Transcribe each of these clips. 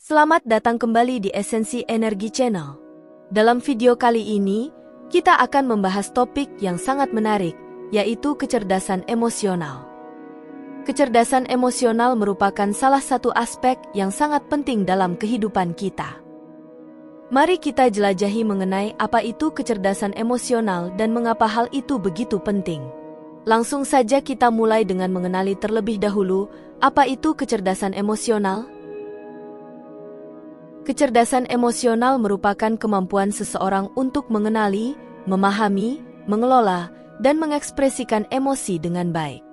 Selamat datang kembali di Esensi Energi Channel. Dalam video kali ini, kita akan membahas topik yang sangat menarik, yaitu kecerdasan emosional. Kecerdasan emosional merupakan salah satu aspek yang sangat penting dalam kehidupan kita. Mari kita jelajahi mengenai apa itu kecerdasan emosional dan mengapa hal itu begitu penting. Langsung saja kita mulai dengan mengenali terlebih dahulu, apa itu kecerdasan emosional? Kecerdasan emosional merupakan kemampuan seseorang untuk mengenali, memahami, mengelola, dan mengekspresikan emosi dengan baik.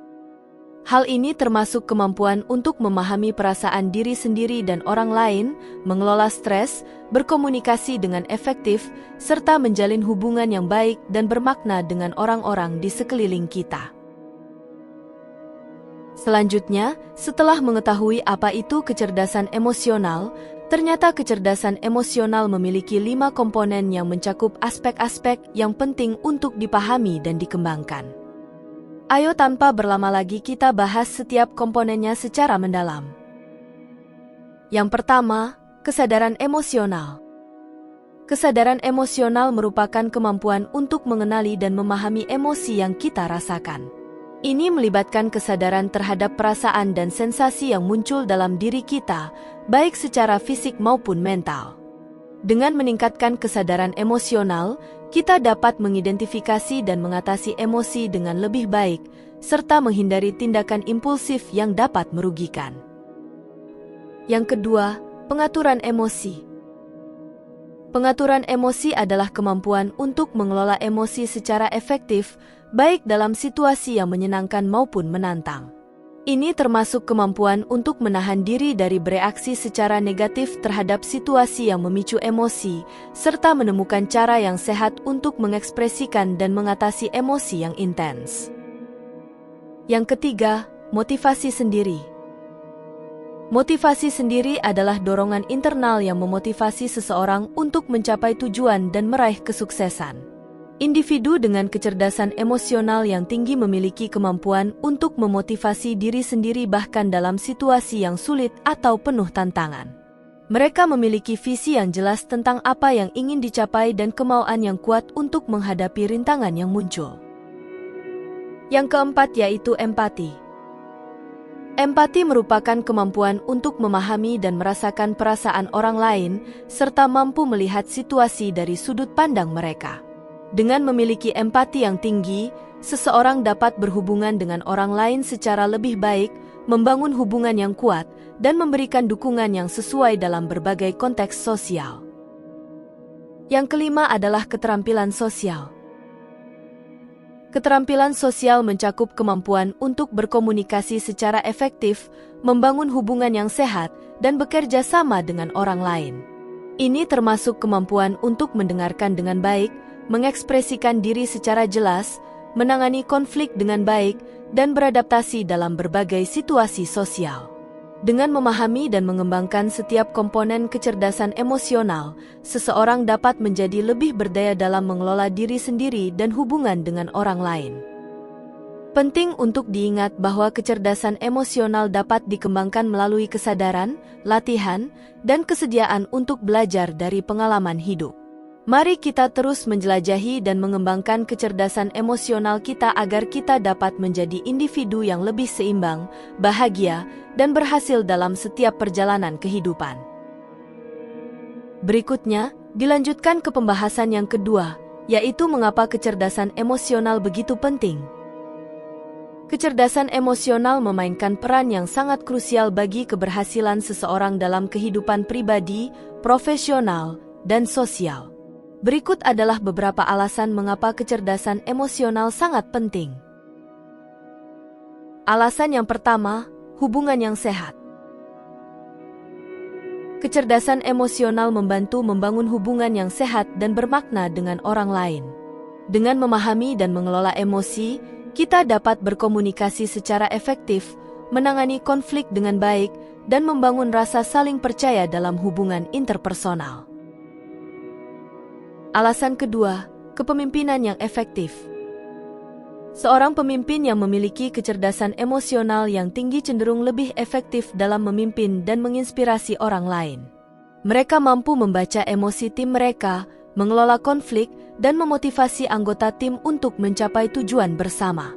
Hal ini termasuk kemampuan untuk memahami perasaan diri sendiri dan orang lain, mengelola stres, berkomunikasi dengan efektif, serta menjalin hubungan yang baik dan bermakna dengan orang-orang di sekeliling kita. Selanjutnya, setelah mengetahui apa itu kecerdasan emosional, ternyata kecerdasan emosional memiliki 5 komponen yang mencakup aspek-aspek yang penting untuk dipahami dan dikembangkan. Ayo tanpa berlama lagi kita bahas setiap komponennya secara mendalam. Yang pertama, kesadaran emosional. Kesadaran emosional merupakan kemampuan untuk mengenali dan memahami emosi yang kita rasakan. Ini melibatkan kesadaran terhadap perasaan dan sensasi yang muncul dalam diri kita, baik secara fisik maupun mental. Dengan meningkatkan kesadaran emosional, kita dapat mengidentifikasi dan mengatasi emosi dengan lebih baik, serta menghindari tindakan impulsif yang dapat merugikan. Yang kedua, pengaturan emosi. Pengaturan emosi adalah kemampuan untuk mengelola emosi secara efektif, baik dalam situasi yang menyenangkan maupun menantang. Ini termasuk kemampuan untuk menahan diri dari bereaksi secara negatif terhadap situasi yang memicu emosi, serta menemukan cara yang sehat untuk mengekspresikan dan mengatasi emosi yang intens. Yang ketiga, motivasi sendiri. Motivasi sendiri adalah dorongan internal yang memotivasi seseorang untuk mencapai tujuan dan meraih kesuksesan. Individu dengan kecerdasan emosional yang tinggi memiliki kemampuan untuk memotivasi diri sendiri bahkan dalam situasi yang sulit atau penuh tantangan. Mereka memiliki visi yang jelas tentang apa yang ingin dicapai dan kemauan yang kuat untuk menghadapi rintangan yang muncul. Yang keempat yaitu empati. Empati merupakan kemampuan untuk memahami dan merasakan perasaan orang lain, serta mampu melihat situasi dari sudut pandang mereka. Dengan memiliki empati yang tinggi, seseorang dapat berhubungan dengan orang lain secara lebih baik, membangun hubungan yang kuat, dan memberikan dukungan yang sesuai dalam berbagai konteks sosial. Yang kelima adalah keterampilan sosial. Keterampilan sosial mencakup kemampuan untuk berkomunikasi secara efektif, membangun hubungan yang sehat, dan bekerja sama dengan orang lain. Ini termasuk kemampuan untuk mendengarkan dengan baik, mengekspresikan diri secara jelas, menangani konflik dengan baik, dan beradaptasi dalam berbagai situasi sosial. Dengan memahami dan mengembangkan setiap komponen kecerdasan emosional, seseorang dapat menjadi lebih berdaya dalam mengelola diri sendiri dan hubungan dengan orang lain. Penting untuk diingat bahwa kecerdasan emosional dapat dikembangkan melalui kesadaran, latihan, dan kesediaan untuk belajar dari pengalaman hidup. Mari kita terus menjelajahi dan mengembangkan kecerdasan emosional kita agar kita dapat menjadi individu yang lebih seimbang, bahagia, dan berhasil dalam setiap perjalanan kehidupan. Berikutnya, dilanjutkan ke pembahasan yang kedua, yaitu mengapa kecerdasan emosional begitu penting. Kecerdasan emosional memainkan peran yang sangat krusial bagi keberhasilan seseorang dalam kehidupan pribadi, profesional, dan sosial. Berikut adalah beberapa alasan mengapa kecerdasan emosional sangat penting. Alasan yang pertama, hubungan yang sehat. Kecerdasan emosional membantu membangun hubungan yang sehat dan bermakna dengan orang lain. Dengan memahami dan mengelola emosi, kita dapat berkomunikasi secara efektif, menangani konflik dengan baik, dan membangun rasa saling percaya dalam hubungan interpersonal. Alasan kedua, kepemimpinan yang efektif. Seorang pemimpin yang memiliki kecerdasan emosional yang tinggi cenderung lebih efektif dalam memimpin dan menginspirasi orang lain. Mereka mampu membaca emosi tim mereka, mengelola konflik, dan memotivasi anggota tim untuk mencapai tujuan bersama.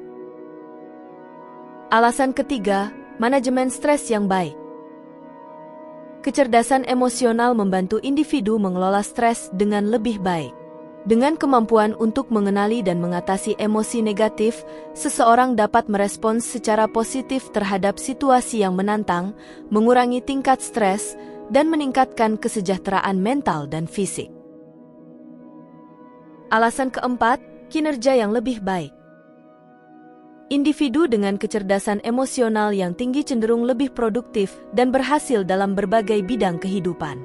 Alasan ketiga, manajemen stres yang baik. Kecerdasan emosional membantu individu mengelola stres dengan lebih baik. Dengan kemampuan untuk mengenali dan mengatasi emosi negatif, seseorang dapat merespons secara positif terhadap situasi yang menantang, mengurangi tingkat stres, dan meningkatkan kesejahteraan mental dan fisik. Alasan keempat, kinerja yang lebih baik. Individu dengan kecerdasan emosional yang tinggi cenderung lebih produktif dan berhasil dalam berbagai bidang kehidupan.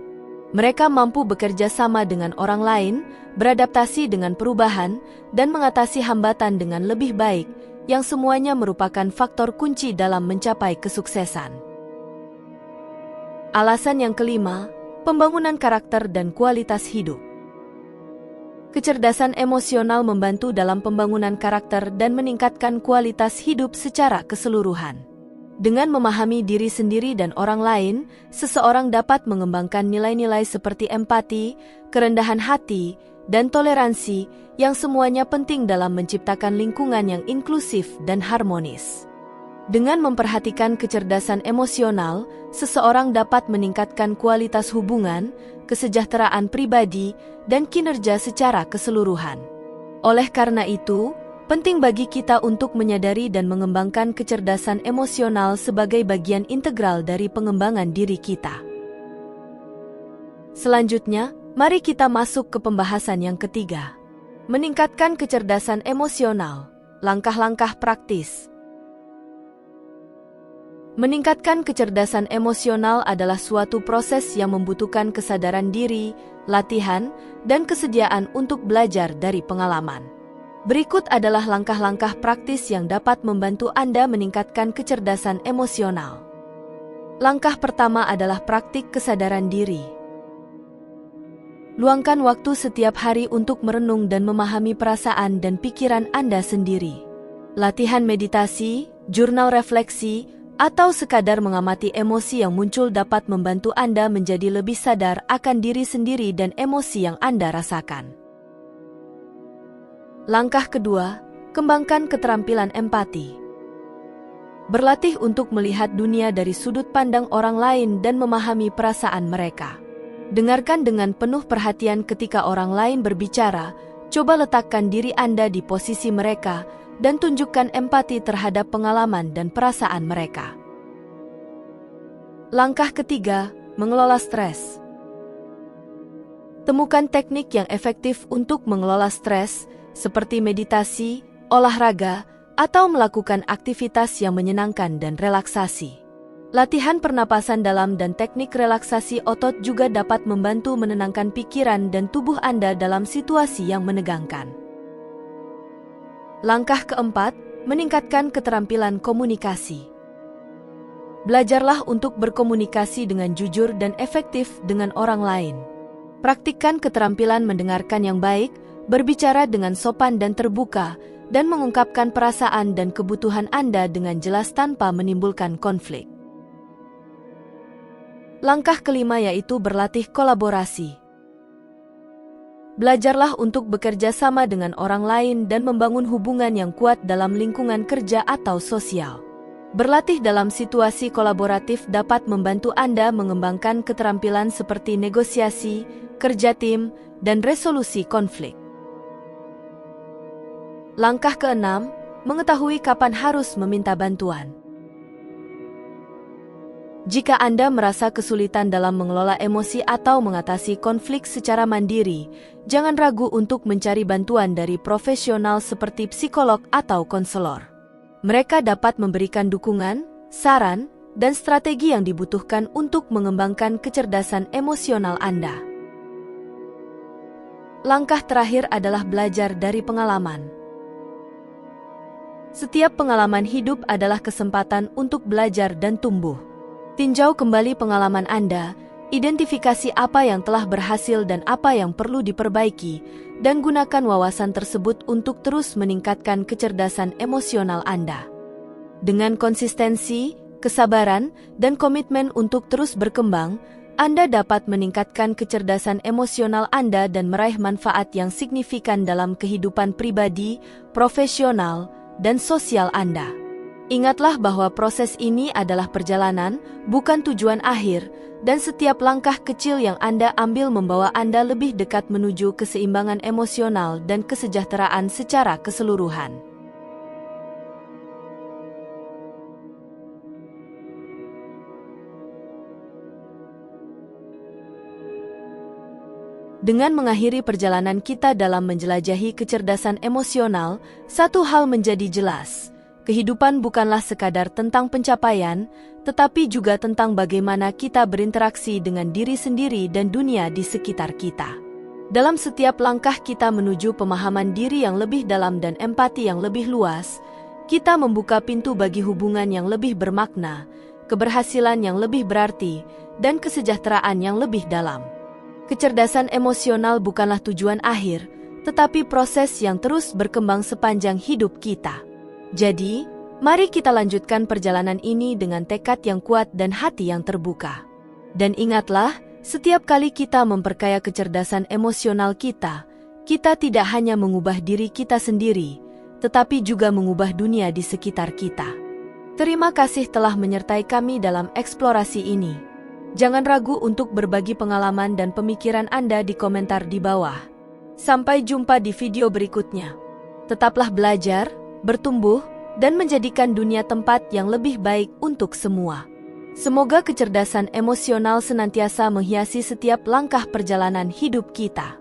Mereka mampu bekerja sama dengan orang lain, beradaptasi dengan perubahan, dan mengatasi hambatan dengan lebih baik, yang semuanya merupakan faktor kunci dalam mencapai kesuksesan. Alasan yang kelima, pembangunan karakter dan kualitas hidup. Kecerdasan emosional membantu dalam pembangunan karakter dan meningkatkan kualitas hidup secara keseluruhan. Dengan memahami diri sendiri dan orang lain, seseorang dapat mengembangkan nilai-nilai seperti empati, kerendahan hati, dan toleransi, yang semuanya penting dalam menciptakan lingkungan yang inklusif dan harmonis. Dengan memperhatikan kecerdasan emosional, seseorang dapat meningkatkan kualitas hubungan, kesejahteraan pribadi, dan kinerja secara keseluruhan. Oleh karena itu, penting bagi kita untuk menyadari dan mengembangkan kecerdasan emosional sebagai bagian integral dari pengembangan diri kita. Selanjutnya, mari kita masuk ke pembahasan yang ketiga. Meningkatkan kecerdasan emosional, langkah-langkah praktis. Meningkatkan kecerdasan emosional adalah suatu proses yang membutuhkan kesadaran diri, latihan, dan kesediaan untuk belajar dari pengalaman. Berikut adalah langkah-langkah praktis yang dapat membantu Anda meningkatkan kecerdasan emosional. Langkah pertama adalah praktik kesadaran diri. Luangkan waktu setiap hari untuk merenung dan memahami perasaan dan pikiran Anda sendiri. Latihan meditasi, jurnal refleksi, atau sekadar mengamati emosi yang muncul dapat membantu Anda menjadi lebih sadar akan diri sendiri dan emosi yang Anda rasakan. Langkah kedua, kembangkan keterampilan empati. Berlatih untuk melihat dunia dari sudut pandang orang lain dan memahami perasaan mereka. Dengarkan dengan penuh perhatian ketika orang lain berbicara, coba letakkan diri Anda di posisi mereka, dan tunjukkan empati terhadap pengalaman dan perasaan mereka. Langkah ketiga, mengelola stres. Temukan teknik yang efektif untuk mengelola stres, seperti meditasi, olahraga, atau melakukan aktivitas yang menyenangkan dan relaksasi. Latihan pernapasan dalam dan teknik relaksasi otot juga dapat membantu menenangkan pikiran dan tubuh Anda dalam situasi yang menegangkan. Langkah keempat, meningkatkan keterampilan komunikasi. Belajarlah untuk berkomunikasi dengan jujur dan efektif dengan orang lain. Praktikkan keterampilan mendengarkan yang baik, berbicara dengan sopan dan terbuka, dan mengungkapkan perasaan dan kebutuhan Anda dengan jelas tanpa menimbulkan konflik. Langkah kelima yaitu berlatih kolaborasi. Belajarlah untuk bekerja sama dengan orang lain dan membangun hubungan yang kuat dalam lingkungan kerja atau sosial. Berlatih dalam situasi kolaboratif dapat membantu Anda mengembangkan keterampilan seperti negosiasi, kerja tim, dan resolusi konflik. Langkah keenam, mengetahui kapan harus meminta bantuan. Jika Anda merasa kesulitan dalam mengelola emosi atau mengatasi konflik secara mandiri, jangan ragu untuk mencari bantuan dari profesional seperti psikolog atau konselor. Mereka dapat memberikan dukungan, saran, dan strategi yang dibutuhkan untuk mengembangkan kecerdasan emosional Anda. Langkah terakhir adalah belajar dari pengalaman. Setiap pengalaman hidup adalah kesempatan untuk belajar dan tumbuh. Tinjau kembali pengalaman Anda, identifikasi apa yang telah berhasil dan apa yang perlu diperbaiki, dan gunakan wawasan tersebut untuk terus meningkatkan kecerdasan emosional Anda. Dengan konsistensi, kesabaran, dan komitmen untuk terus berkembang, Anda dapat meningkatkan kecerdasan emosional Anda dan meraih manfaat yang signifikan dalam kehidupan pribadi, profesional, dan sosial Anda. Ingatlah bahwa proses ini adalah perjalanan, bukan tujuan akhir, dan setiap langkah kecil yang Anda ambil membawa Anda lebih dekat menuju keseimbangan emosional dan kesejahteraan secara keseluruhan. Dengan mengakhiri perjalanan kita dalam menjelajahi kecerdasan emosional, satu hal menjadi jelas. Kehidupan bukanlah sekadar tentang pencapaian, tetapi juga tentang bagaimana kita berinteraksi dengan diri sendiri dan dunia di sekitar kita. Dalam setiap langkah kita menuju pemahaman diri yang lebih dalam dan empati yang lebih luas, kita membuka pintu bagi hubungan yang lebih bermakna, keberhasilan yang lebih berarti, dan kesejahteraan yang lebih dalam. Kecerdasan emosional bukanlah tujuan akhir, tetapi proses yang terus berkembang sepanjang hidup kita. Jadi, mari kita lanjutkan perjalanan ini dengan tekad yang kuat dan hati yang terbuka. Dan ingatlah, setiap kali kita memperkaya kecerdasan emosional kita, kita tidak hanya mengubah diri kita sendiri, tetapi juga mengubah dunia di sekitar kita. Terima kasih telah menyertai kami dalam eksplorasi ini. Jangan ragu untuk berbagi pengalaman dan pemikiran Anda di komentar di bawah. Sampai jumpa di video berikutnya. Tetaplah belajar, bertumbuh, dan menjadikan dunia tempat yang lebih baik untuk semua. Semoga kecerdasan emosional senantiasa menghiasi setiap langkah perjalanan hidup kita.